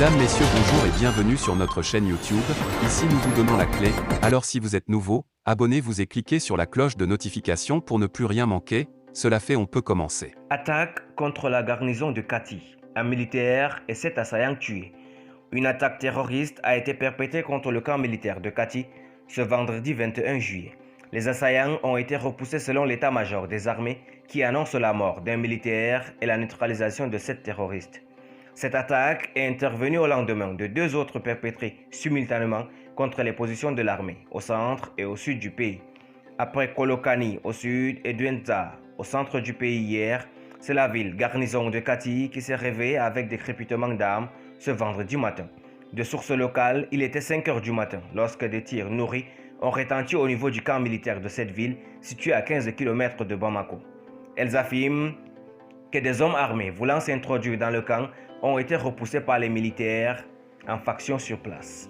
Mesdames, Messieurs, bonjour et bienvenue sur notre chaîne YouTube. Ici nous vous donnons la clé, alors si vous êtes nouveau, abonnez-vous et cliquez sur la cloche de notification pour ne plus rien manquer. Cela fait, on peut commencer. Attaque contre la garnison de Kati. Un militaire et 7 assaillants tués. Une attaque terroriste a été perpétrée contre le camp militaire de Kati ce vendredi 21 juillet. Les assaillants ont été repoussés selon l'état-major des armées qui annonce la mort d'un militaire et la neutralisation de 7 terroristes. Cette attaque est intervenue au lendemain de 2 autres perpétrées simultanément contre les positions de l'armée au centre et au sud du pays. Après Kolokani au sud et Douentza au centre du pays hier, c'est la ville garnison de Kati qui s'est réveillée avec des crépitements d'armes ce vendredi matin. De sources locales, il était 5 heures du matin lorsque des tirs nourris ont retenti au niveau du camp militaire de cette ville située à 15 km de Bamako. Elles affirment que des hommes armés voulant s'introduire dans le camp ont été repoussés par les militaires en faction sur place.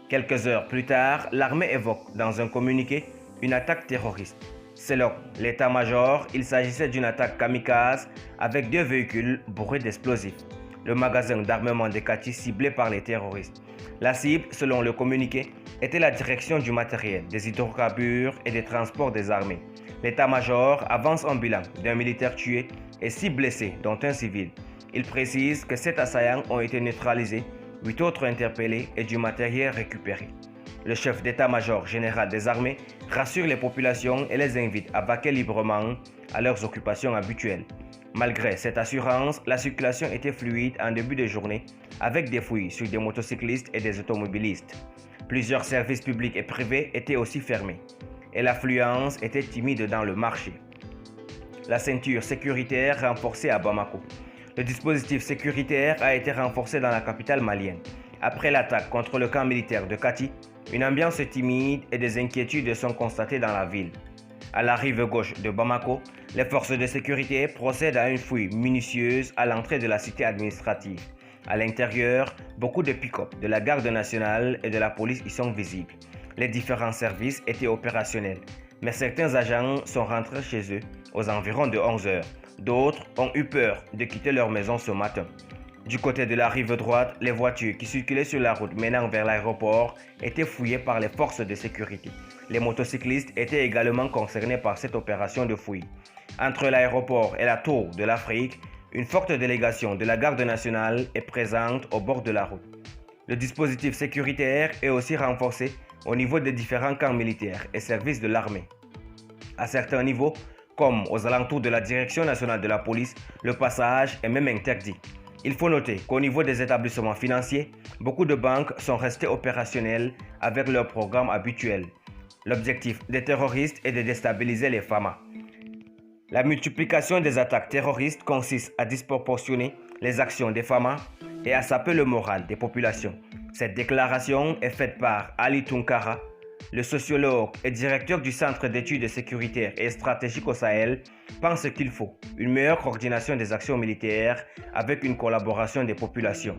Quelques heures plus tard, l'armée évoque dans un communiqué une attaque terroriste. Selon l'état-major, il s'agissait d'une attaque kamikaze avec 2 véhicules bourrés d'explosifs. Le magasin d'armement de Kati ciblé par les terroristes. La cible, selon le communiqué, était la direction du matériel, des hydrocarbures et des transports des armées. L'état-major avance en bilan d'un militaire tué et 6 blessés, dont un civil. Il précise que 7 assaillants ont été neutralisés, 8 autres interpellés et du matériel récupéré. Le chef d'état-major général des armées rassure les populations et les invite à vaquer librement à leurs occupations habituelles. Malgré cette assurance, la circulation était fluide en début de journée avec des fouilles sur des motocyclistes et des automobilistes. Plusieurs services publics et privés étaient aussi fermés et l'affluence était timide dans le marché. La ceinture sécuritaire renforcée à Bamako. Le dispositif sécuritaire a été renforcé dans la capitale malienne. Après l'attaque contre le camp militaire de Kati, une ambiance timide et des inquiétudes sont constatées dans la ville. À la rive gauche de Bamako, les forces de sécurité procèdent à une fouille minutieuse à l'entrée de la cité administrative. À l'intérieur, beaucoup de pick-up de la garde nationale et de la police y sont visibles. Les différents services étaient opérationnels, mais certains agents sont rentrés chez eux aux environs de 11 heures. D'autres ont eu peur de quitter leur maison ce matin. Du côté de la rive droite, les voitures qui circulaient sur la route menant vers l'aéroport étaient fouillées par les forces de sécurité. Les motocyclistes étaient également concernés par cette opération de fouille. Entre l'aéroport et la Tour de l'Afrique, une forte délégation de la garde nationale est présente au bord de la route. Le dispositif sécuritaire est aussi renforcé au niveau des différents camps militaires et services de l'armée. À certains niveaux, comme aux alentours de la Direction nationale de la police, le passage est même interdit. Il faut noter qu'au niveau des établissements financiers, beaucoup de banques sont restées opérationnelles avec leurs programmes habituels. L'objectif des terroristes est de déstabiliser les FAMA. La multiplication des attaques terroristes consiste à disproportionner les actions des FAMA et à saper le moral des populations. Cette déclaration est faite par Ali Tunkara, le sociologue et directeur du Centre d'études sécuritaires et stratégiques au Sahel, pense qu'il faut une meilleure coordination des actions militaires avec une collaboration des populations.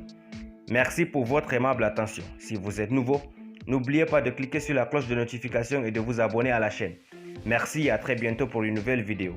Merci pour votre aimable attention. Si vous êtes nouveau, n'oubliez pas de cliquer sur la cloche de notification et de vous abonner à la chaîne. Merci et à très bientôt pour une nouvelle vidéo.